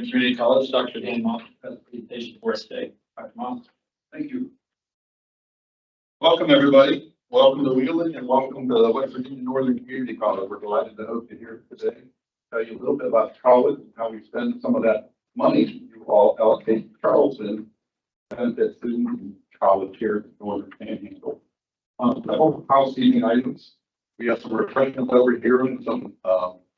Northern Community College, Dr. Dan Moss, has a presentation for us today. Dr. Moss. Thank you. Welcome, everybody. Welcome to Wheeling and welcome to West Virginia Northern Community College. We're delighted to host you here today. Tell you a little bit about college and how we spend some of that money you all allocate to Charleston benefit students and college here in Northern Panhandle. A couple housekeeping items. We have some refreshments over here and some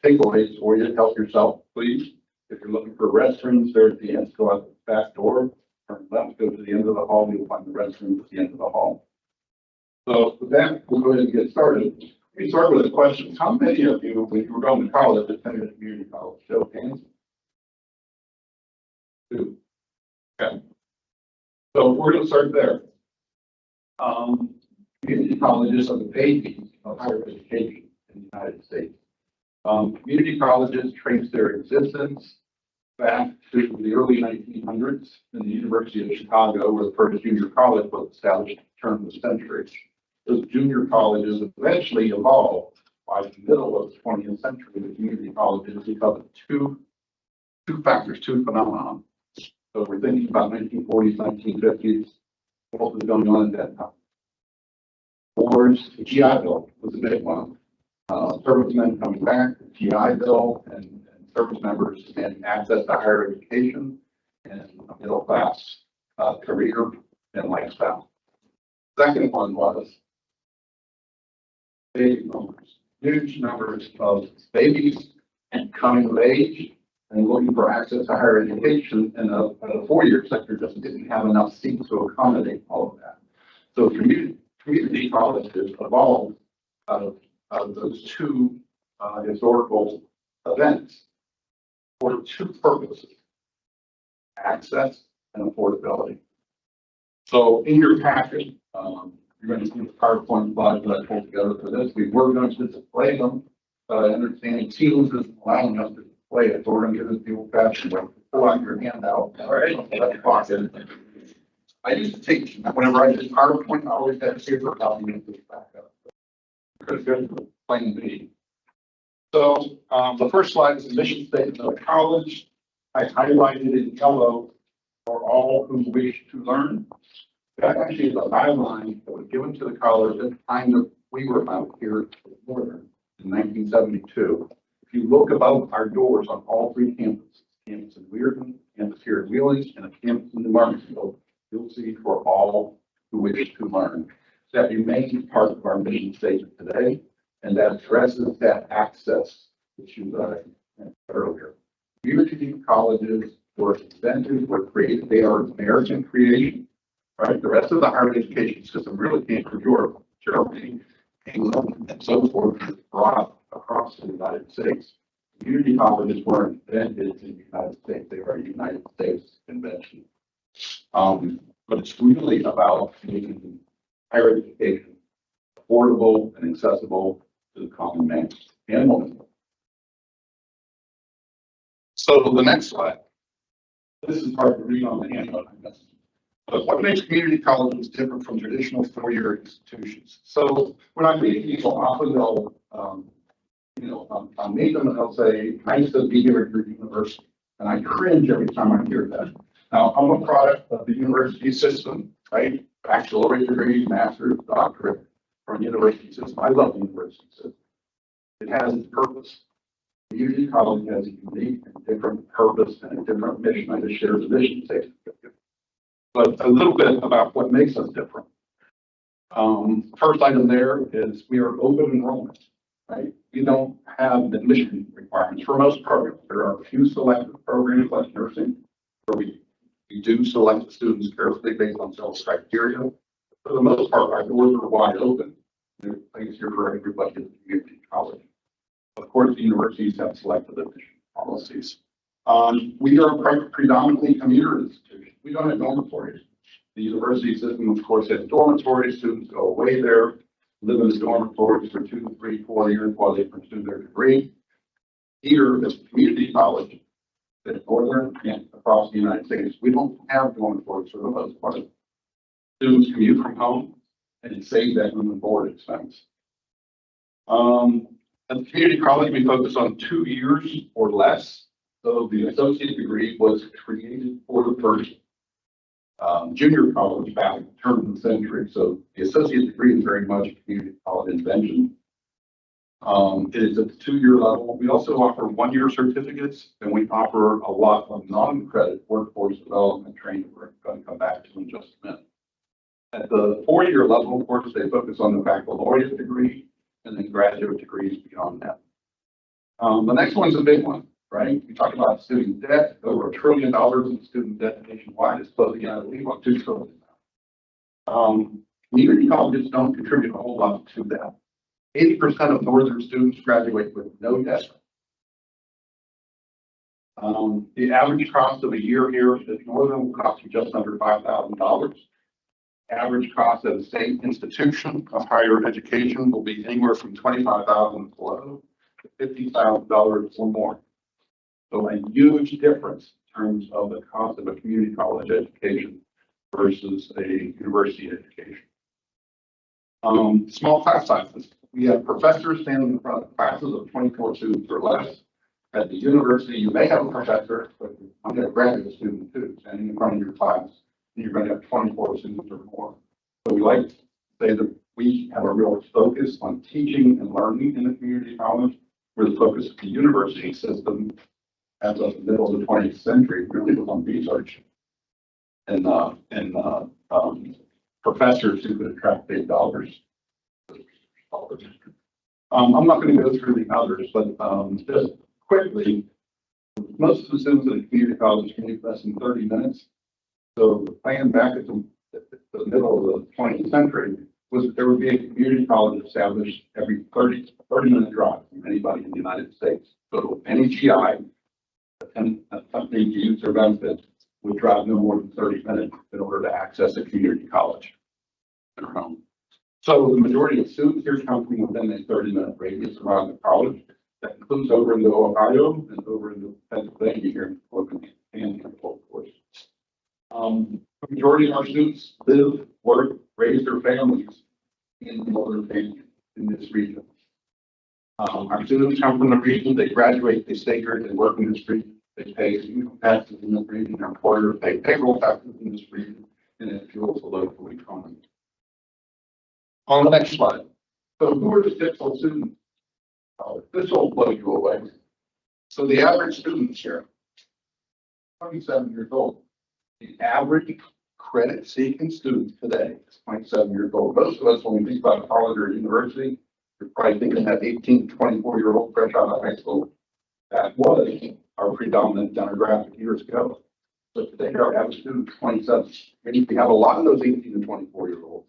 takeaways for you to help yourself, please. If you're looking for restrooms, there's the end, go out the back door. Turn left, go to the end of the hall. You'll find the restroom at the end of the hall. So with that, we'll go ahead and get started. We start with a question. How many of you, when you were going to college, attended a community college? Show of hands. 2. Okay. So we're going to start there. Community colleges are the babies of higher education in the United States. Community colleges trace their existence back to the early 1900s in the University of Chicago, where the first junior college was established at the turn of the century. Those junior colleges eventually evolved by the middle of the 20th century. The community colleges because of two factors, two phenomena. So we're thinking about 1940s, 1950s, what was going on at that time. Wars, the GI Bill was a big one. Servicemen coming back, the GI Bill, and service members and access to higher education and a middle class career and lifestyle. Second one was baby boomers, huge numbers of babies and coming of age and looking for access to higher education, and a 4-year sector just didn't have enough seats to accommodate all of that. So community colleges evolved out of those two historical events for two purposes: access and affordability. So in your packet, you're going to see the PowerPoint slides that I pulled together for this. We were going to display them, but I understand Teams isn't allowing us to display it, so we're going to do this the old-fashioned way. Pull out your handout. All right. I used to take, whenever I did PowerPoint, I always had paper copy of this back up. Because there's plain B. So the first slide is the mission statement of the college. I highlighted in yellow for all who wish to learn. That actually is a guideline that was given to the college at the time that we were out here at Northern in 1972. If you look above our doors on all 3 campuses, campus in Weirton, campus here in Wheeling, and a campus in New Martinsville, you'll see for all who wish to learn. That remains part of our mission statement today, and that addresses that access issue that I mentioned earlier. Community colleges were invented, were created, they are American creation, right? The rest of the higher education system really came from Europe, Germany, England, and so forth, brought across the United States. Community colleges were invented in the United States. They are a United States invention. But it's really about making higher education affordable and accessible to the common man and woman. So the next slide. This is hard to read on the handout, I guess. But what makes community colleges different from traditional 4-year institutions? So when I meet people, often they'll, I'll meet them and they'll say, "Nice to be here at your university." And I cringe every time I hear that. Now, I'm a product of the university system, right? Bachelor's degree, master's, doctorate from the university system. I love the university system. It has its purpose. Community college has a unique and different purpose and a different mission. I just shared the mission statement with you. But a little bit about what makes us different. First item there is we are open enrollment, right? We don't have admission requirements for most programs. There are a few selective programs like nursing where we do select the students carefully based on several criteria. For the most part, our doors are wide open. There's things here for everybody in the community college. Of course, the universities have selective admission policies. We are predominantly commuter institutions. We don't have dormitories. The university system, of course, has dormitories. Students go away there, live in the dormitories for 2, 3, 4 years while they pursue their degree. Here, as a community college, in Northern and across the United States, we don't have dormitories for the most part. Students commute from home and save that room and board expense. At the community college, we focus on 2 years or less So the associate degree was created for the first junior college back at the turn of the century. So the associate degree is very much a community college invention. It is at the 2-year level. We also offer 1-year certificates, and we offer a lot of non-credit workforce development training we're going to come back to in just a minute. At the 4-year level, of course, they focus on the baccalaureate degree and then graduate degrees beyond that. The next one's a big one, right? We talk about student debt, over $1 trillion in student debt nationwide is closing out, I believe, on $2 trillion. Community colleges don't contribute a whole lot to that. 80% of northern students graduate with no debt. The average cost of a year here at Northern will cost you just under $5,000. Average cost at a state institution of higher education will be anywhere from $25,000 below to $50,000 or more. So a huge difference in terms of the cost of a community college education versus a university education. Small class sizes. We have professors standing in front of classes of 24 students or less. At the university, you may have a professor, but I'm going to graduate student too, standing in front of your class, and you're going to have 24 students or more. So we like to say that we have a real focus on teaching and learning in the community college, where the focus of the university system as of the middle of the 20th century really was on research and professors who could attract big dollars. I'm not going to go through the others, but just quickly, most of the students at a community college can take less than 30 minutes. So the plan back at the middle of the 20th century was that there would be a community college established every 30-minute drive from anybody in the United States. So any GI attempting to use their benefits would drive no more than 30 minutes in order to access a community college in their home. So the majority of students here come from within a 30-minute radius around the college. That includes over into Ohio and over into Pennsylvania here in of course. The majority of our students live, work, raise their families in northern Virginia, in this region. Our students come from the region, they graduate, they stay here, they work in this region, they pay income taxes in this region, their employers pay payroll taxes in this region, and it fuels the local economy. On the next slide. So who are the typical students? This will blow you away. So the average student here, 27 years old. The average credit-seeking student today is 27 years old. Most of us, when we think about college or university, we're probably thinking that 18 to 24-year-old fresh out of high school. That was our predominant demographic years ago. So today our average student is 27. And we have a lot of those 18 to 24-year-olds.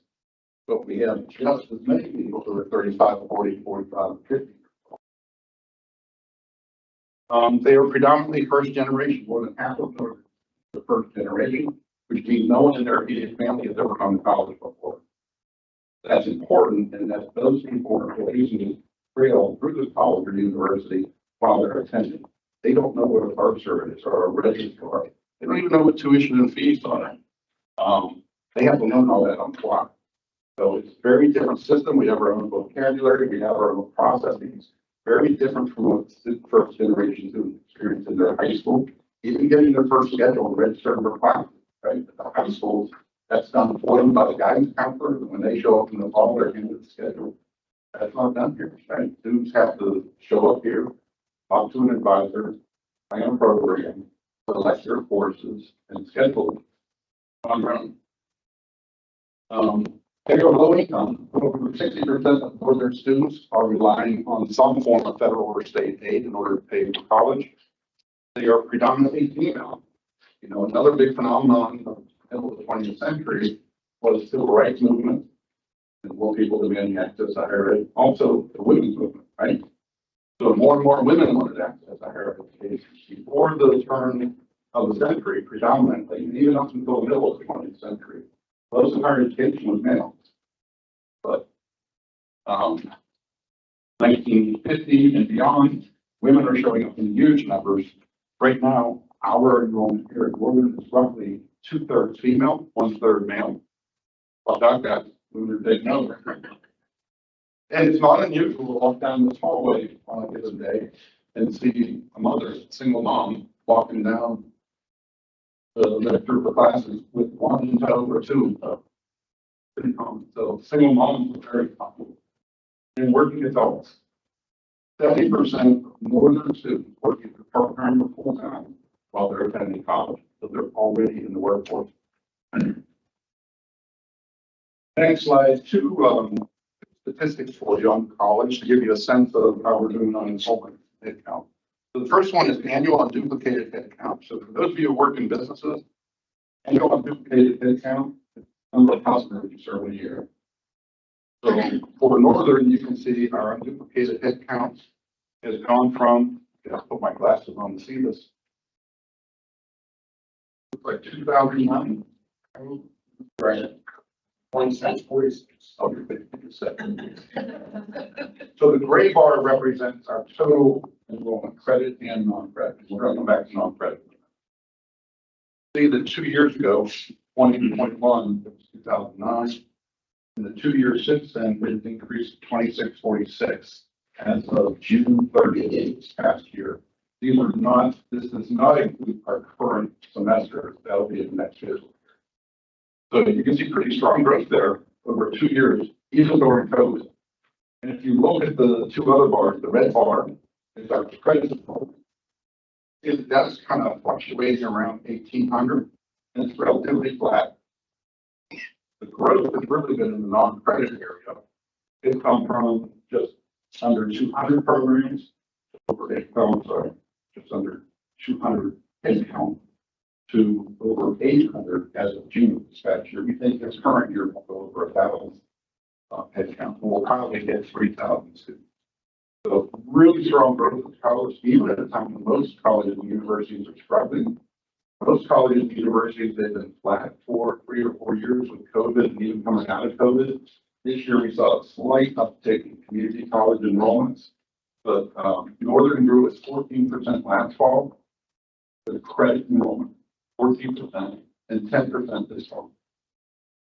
But we have just as many people who are 35, 40, 45, 50. They are predominantly first generation. More than half of them are the first generation, which means no one in their immediate family has ever gone to college before. That's important, and that those people are using to trail through the college or university while they're attending. They don't know what a bursar is or a registrar. They don't even know what tuition and fees are. They have to learn all that on the fly. So it's a very different system. We have our own vocabulary. We have our own processes. Very different from what first generation students experience in their high school. Even getting their first schedule and registering for classes, right? At the high schools, that's done for them by the guidance counselor. And when they show up in the fall, they're into the schedule. That's not done here, right? Students have to show up here, talk to an advisor, plan a program, select their courses, and schedule on their own. They are low income. Over 60% of northern students are relying on some form of federal or state aid in order to pay for college. They are predominantly female. You know, another big phenomenon of the middle of the 20th century was the civil rights movement and more people demanding access to higher ed. Also, the women's movement, right? So more and more women wanted access to higher education. Before the turn of the century, predominantly, and even up until the middle of the 20th century, most of higher education was male. But 1950 and beyond, women are showing up in huge numbers. Right now, our enrollment here at Northern is roughly 2/3 female, 1/3 male. Well, Doug got women are taking over. And it's not unusual to walk down this hallway on a given day and see a mother, a single mom, walking down the group of classes with one in tow or two in tow. Pretty common. So single moms are very common. And working adults, 70% of northern students working for part-time or full-time while they're attending college. So they're already in the workforce. Next slide, two statistics for you on college to give you a sense of how we're doing on enrollment head count. So the first one is annual unduplicated head count. So for those of you who work in businesses, annual unduplicated head count is the number of customers you serve in a year. So for Northern, you can see our unduplicated head count has gone from, I'll put my glasses on to see this. Looks like 2009. Right. 46. Oh, you're 50%. So the gray bar represents our total enrollment, credit and non-credit. We're going to come back to non-credit. See that 2 years ago, 2021, it was 2009. In the 2 years since then, it's increased to 2646 as of June 30th this past year. These are not, this does not include our current semester. That'll be in the next fiscal year. So you can see pretty strong growth there over 2 years, even during COVID. And if you look at the two other bars, the red bar is our credit enrollment. That's kind of fluctuating around 1,800, and it's relatively flat. The growth has really been in the non-credit area. It's come from just under 200 programs, just under 200 head count to over 800 as of June this past year. We think this current year will go over 1,000 head count. We'll probably hit 3,000 students. So really strong growth of college, even at a time when most colleges and universities are struggling. Most colleges and universities, they've been flat for 3 or 4 years with COVID and even coming out of COVID. This year, we saw a slight uptick in community college enrollments, but Northern grew at 14% last fall, with credit enrollment, 14% and 10% this fall.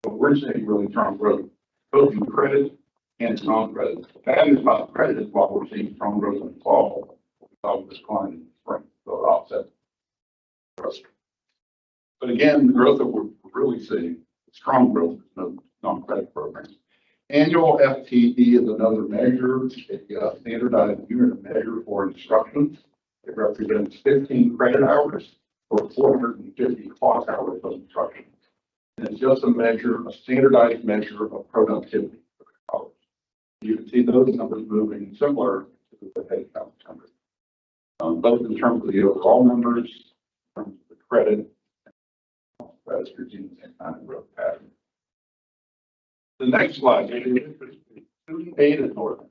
So we're seeing really strong growth, both in credit and non-credit. That is about credit is what we're seeing strong growth in the fall. We saw a decline in the spring, so it offset growth. But again, the growth that we're really seeing, strong growth of non-credit programs. Annual FTE is another measure, a standardized unit of measure for instruction. It represents 15 credit hours or 450 class hours of instruction. And it's just a measure, a standardized measure of productivity for the college. You can see those numbers moving similar to the head count numbers, both in terms of the overall numbers, in terms of the credit, as you're seeing the same kind of growth pattern. The next slide is student aid at Northern.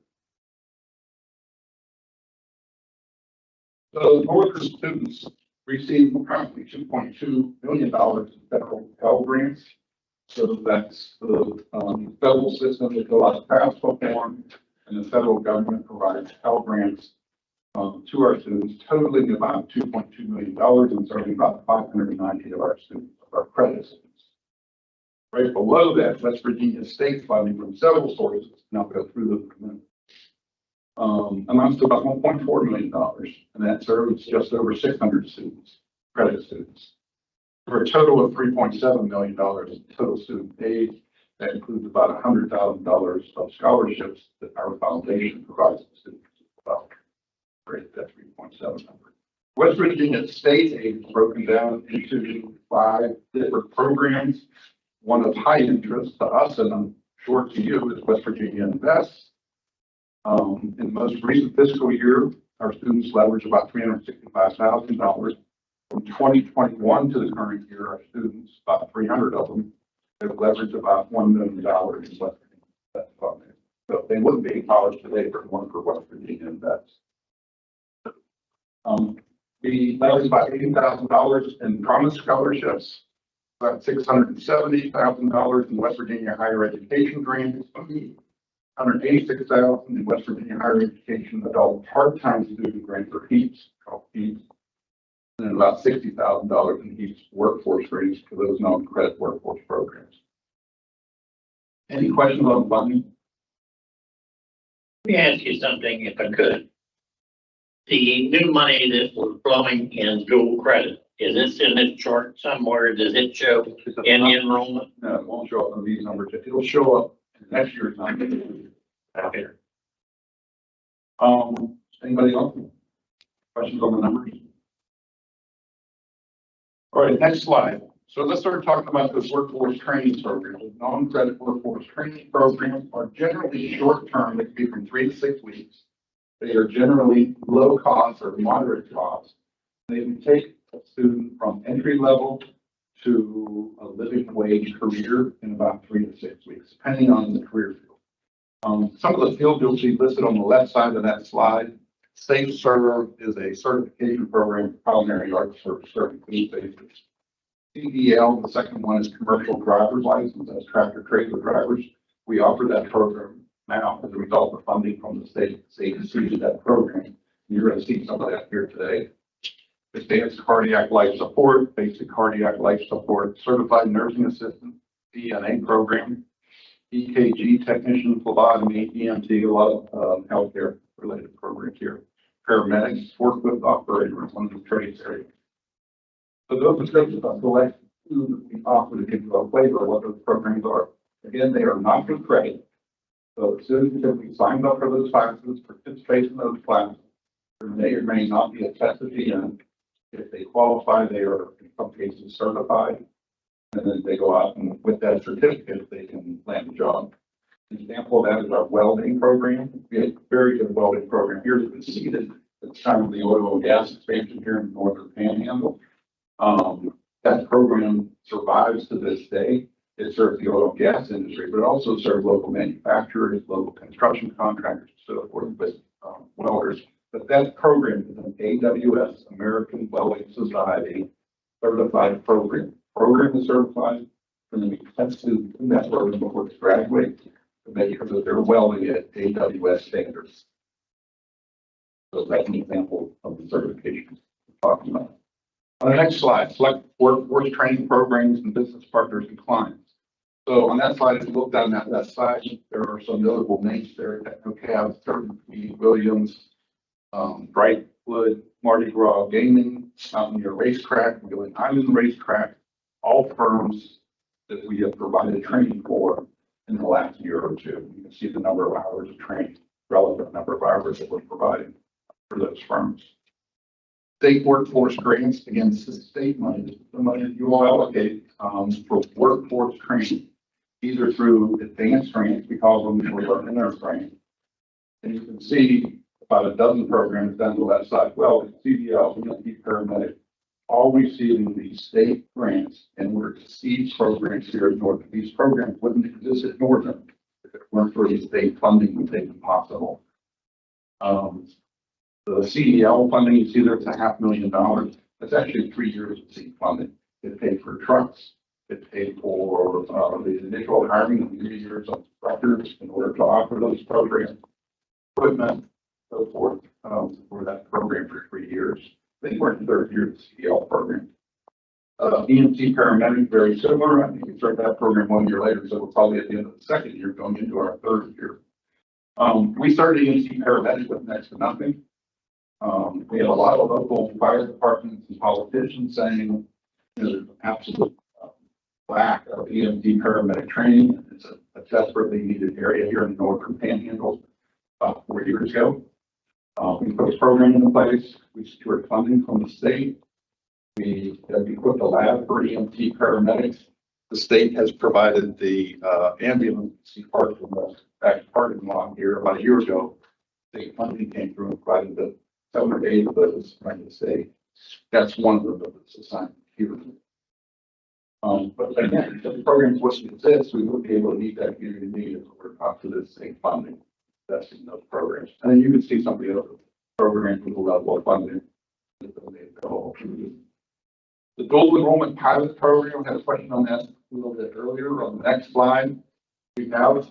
So Northern students receive approximately $2.2 million in federal Pell Grants. So that's the federal system that allows FAFSA form, and the federal government provides Pell Grants to our students, totaling about $2.2 million and serving about 590 of our students, of our credit students. Right below that, West Virginia state funding from several sources, and I'll go through them, amounts to about $1.4 million, and that serves just over 600 students, credit students, for a total of $3.7 million in total student aid. That includes about $100,000 of scholarships that our foundation provides to students as well. Right, that's 3.7. West Virginia state aid is broken down into 5 different programs. One of high interest to us, and I'm sure to you, is West Virginia Invest. In the most recent fiscal year, our students leveraged about $365,000. From 2021 to the current year, our students, about 300 of them, have leveraged about $1 million in West Virginia Invest funding. So they wouldn't be in college today for one for West Virginia Invest. We leveraged about $80,000 in promise scholarships, about $670,000 in West Virginia higher education grants, $186,000 in West Virginia higher education adult part-time student grants or HEAPS, called HEAPS, and then about $60,000 in HEAPS workforce grants for those non-credit workforce programs. Any questions on funding? Let me ask you something, if I could. the new money that was flowing in dual credit, is this in this chart somewhere? Does it show in the enrollment? No, it won't show up on these numbers. It'll show up in next year's numbers. Okay. Anybody else? Questions on the numbers? All right, next slide. So let's start talking about this workforce training program. Non-credit workforce training programs are generally short-term. They can be from 3 to 6 weeks. They are generally low cost or moderate cost. They can take a student from entry level to a living wage career in about 3 to 6 weeks, depending on the career field. Some of the fields you'll see listed on the left side of that slide. Safe Serve is a certification program for culinary arts for certain food safety. CDL, the second one is commercial driver's license, that's tractor trailer drivers. We offer that program now as a result of funding from the state agency to that program. You're going to see some of that here today. Advanced cardiac life support, basic cardiac life support, certified nursing assistant, DNA program, EKG technician, phlebotomy, EMT, a lot of healthcare related programs here. Paramedics, forklift operator, one of the trades areas. So those descriptions are select two that we offer to give you a flavor of what those programs are. Again, they are not for credit. So students typically sign up for those classes, participate in those classes. There may or may not be a test at the end. If they qualify, they are in some cases certified. And then they go out and with that certificate, they can land a job. An example of that is our welding program. We have a very good welding program here. You can see that at the time of the oil and gas expansion here in the Northern Panhandle. That program survives to this day. It serves the oil and gas industry, but it also serves local manufacturers, local construction contractors, and so forth, with welders. But that program is an AWS, American Welding Society, certified program. Program is certified, and then we test students in that program before they graduate to make sure that they're welding at AWS standards. So that's an example of the certification we're talking about. On the next slide, select workforce training programs and business partners and clients. So on that slide, if you look down that side, there are some notable names there: Technocab, Thurman P. Williams, Brightwood, Mardi Gras Gaming, Mountaineer Racetrack, Wheeling Island Racetrack, all firms that we have provided training for in the last year or two. You can see the number of hours of training, relevant number of hours that we're providing for those firms. State workforce grants, again, this is state money, the money that you will allocate for workforce training, either through advanced grants, we call them, or inner grants. And you can see about a dozen programs down the left side. Well, CDL, EMT paramedic, all receiving these state grants, and we're to seed programs here in Northern. These programs wouldn't exist at Northern if it weren't for the state funding would make them possible. The CDL funding, you see there, it's $500,000. That's actually 3 years of seed funding. It paid for trucks. It paid for the initial hiring of 3 years of instructors in order to offer those programs, equipment, so forth, for that program for 3 years. I think we're in the third year of the CDL program. EMT paramedic, very similar. I think we started that program 1 year later, so we're probably at the end of the second year going into our third year. We started EMT paramedic with next to nothing. We had a lot of local fire departments and politicians saying, you know, there's an absolute lack of EMT paramedic training. It's a desperately needed area here in the Northern Panhandle about 4 years ago. We put a program into place. We secured funding from the state. We equipped a lab for EMT paramedics. The state has provided the ambulance park in the back parking lot here about a year ago. State funding came through and provided the 7 or 8 of those from the state. That's one of them that's assigned here. But again, if the programs wouldn't exist, we wouldn't be able to meet that community need if we were up to this state funding. That's in those programs. And then you can see some of the other programs with the level of funding. The dual enrollment pilot program, I had a question on that a little bit earlier. On the next slide, we have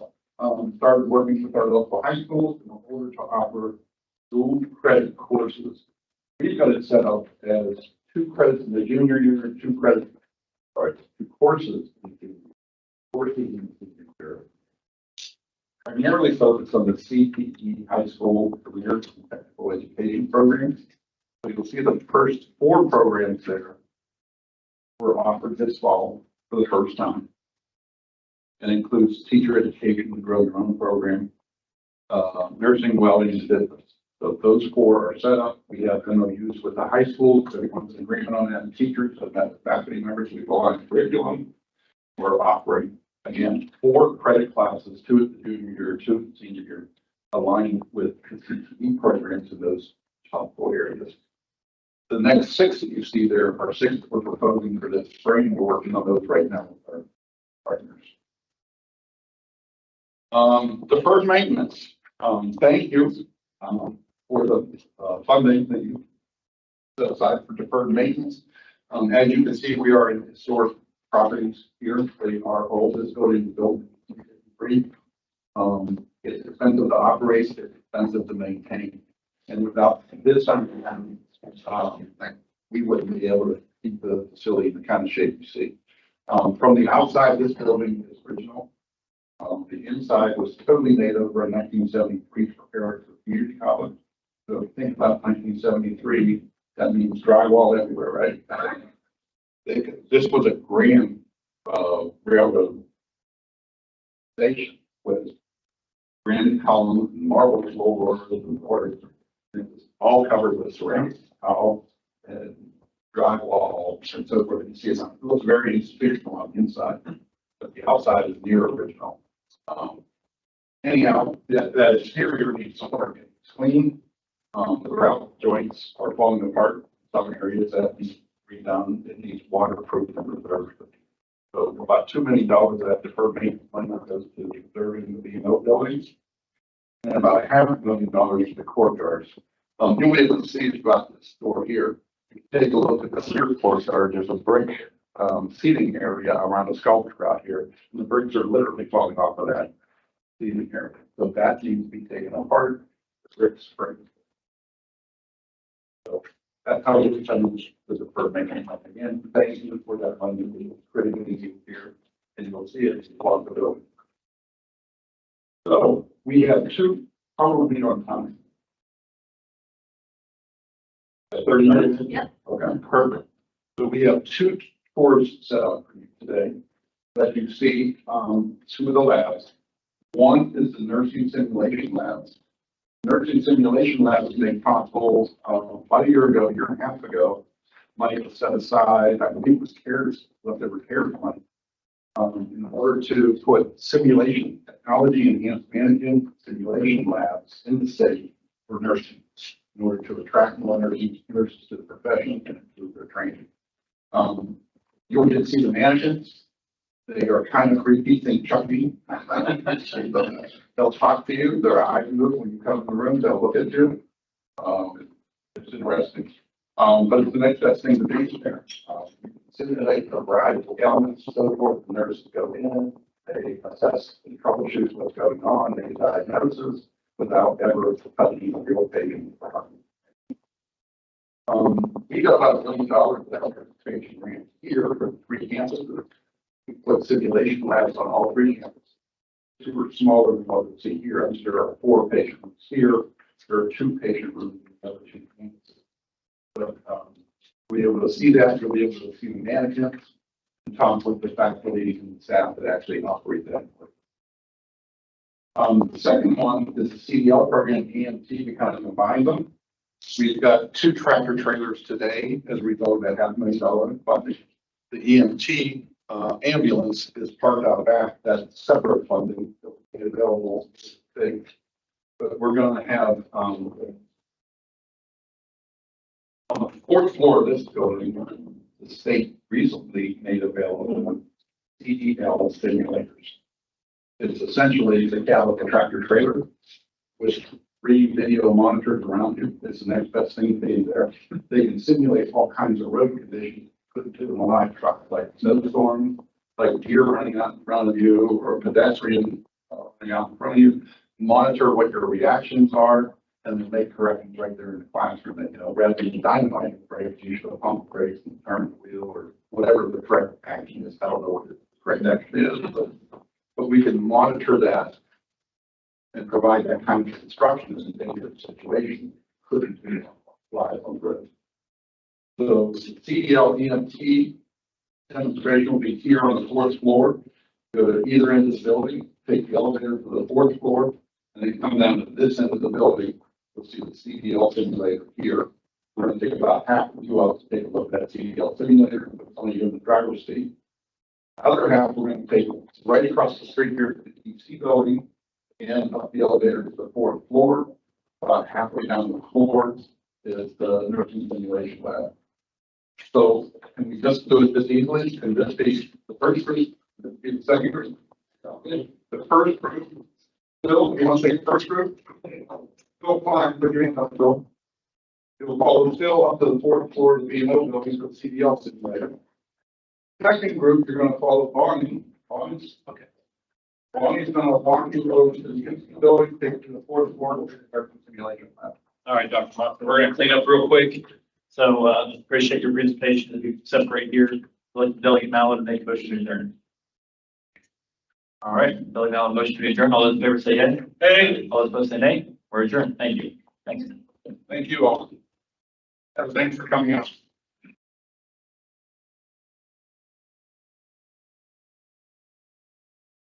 started working with our local high schools in order to offer dual credit courses. We've got it set up as 2 credits in the junior year and 2 credits, sorry, 2 courses in the junior year. primarily focused on the CPE high school career and technical education programs. So you'll see the first 4 programs there were offered this fall for the first time. It includes teacher education to grow your own program, nursing, welding, and business. So those 4 are set up. We have MOUs with the high school. Everyone's in agreement on that. And teachers have met with faculty members. We've aligned curriculum. We're offering, again, 4 credit classes, 2 at the junior year, 2 at the senior year, aligning with CTE programs in those top 4 areas. The next 6 that you see there are 6 that we're proposing for this spring. We're working on those right now with our partners. Deferred maintenance. Thank you for the funding that you set aside for deferred maintenance. As you can see, we are in historic properties here. They are oldest building built in 1953. It's expensive to operate, it's expensive to maintain. And without this, we wouldn't be able to keep the facility in the kind of shape you see. From the outside, this building is original. The inside was totally made over in 1973 to prepare for community college. So if you think about 1973, that means drywall everywhere, right? This was a grand railroad station with granite columns and marble floors and orders. It was all covered with ceramic tile and drywall and so forth. You see it looks very institutional on the inside, but the outside is near original. Anyhow, that exterior needs some work. It's clean. The grout joints are falling apart in some areas that need redone. It needs waterproof and reserved. So about $2 million of that deferred maintenance money goes to preserving the B&O buildings, and about $500,000 to the courtyards. You'll be able to see about this store here. If you take a look at the clear courtyard, there's a brick seating area around the sculpture out here, and the bricks are literally falling off of that seating area. So that needs to be taken apart. The bricks spring. So that's how we change the deferred maintenance. Again, thank you for that money. It's critically easy here, and you'll see it along the building. So we have 2, probably on time. 30 minutes? Yep. Okay, perfect. So we have 2 tours set up for you today that you see 2 of the labs. One is the nursing simulation labs. Nursing simulation labs was made possible about a year and a half ago. Money was set aside, I believe it was CARES, leftover CARES money, in order to put simulation technology enhanced management simulation labs in the city for nursing, in order to attract more nurses to the profession and improve their training. You'll get to see the managers. They are kind of creepy, think Chucky. They'll talk to you. Their eyes move when you come in the room. They'll look at you. It's interesting. But it's the next best thing to do there. You can simulate a variety of elements, so forth. The nurses go in, they assess and troubleshoot what's going on, they diagnose without ever touching the real patient. We got about $1 million of that expansion grant here for 3 campuses. We put simulation labs on all 3 campuses. 2 are smaller than what you see here. There are 4 patient rooms here. There are 2 patient rooms in the other 2 campuses. But we'll be able to see that. You'll be able to see the management and talk with the faculty and staff that actually operate that. The second one is the CDL program, EMT. We kind of combine them. We've got 2 tractor trailers today as a result of that $500,000 funding. The EMT ambulance is parked out back. That's separate funding that will be available. But we're going to have on the 4th floor of this building, the state recently made available CDL simulators. It's essentially the cab of a tractor trailer with 3 video monitors around you. It's the next best thing to be there. They can simulate all kinds of road conditions. Couldn't do in a live truck, like snowstorm, like deer running out in front of you, or a pedestrian running out in front of you. Monitor what your reactions are, and then make corrections right there in the classroom. That, rather than dynamite brakes, you should pump brakes and turn the wheel, or whatever the correct action is. I don't know what the correct action is, but we can monitor that and provide that kind of instruction in a dangerous situation could fly on grid. So CDL EMT demonstration will be here on the 4th floor. Go to either end of the building, take the elevator to the 4th floor, and then come down to this end of the building. You'll see the CDL simulator here. We're going to take about half of you out to take a look at that CDL simulator, put some of you in the driver's seat. The other half, we're going to take right across the street here to the EC building and up the elevator to the 4th floor. About halfway down the floor is the nursing simulation lab. So can we just do it this easily? Can this be the first group? Be the second group? Okay. The first group. Bill, you want to say first group? Bill, fine, put your hand up, Bill. It will follow Phil up to the 4th floor of the BMO buildings with the CDL simulator. Second group, you're going to follow Bonnie. Bonnie's okay. Bonnie's going to walk you over to the building, take you to the 4th floor of the simulation lab. All right, Dr. Moffett, we're gonna clean up real quick. So, appreciate your presentation as we separate here. Let Delegate Mallon make a motion to adjourn. All right, Delegate Mallon, motion to adjourn. All those in favor say yea. Hey. All those opposed say nay. We're adjourned. Thank you. Thanks. Thank you all. Thanks for coming out.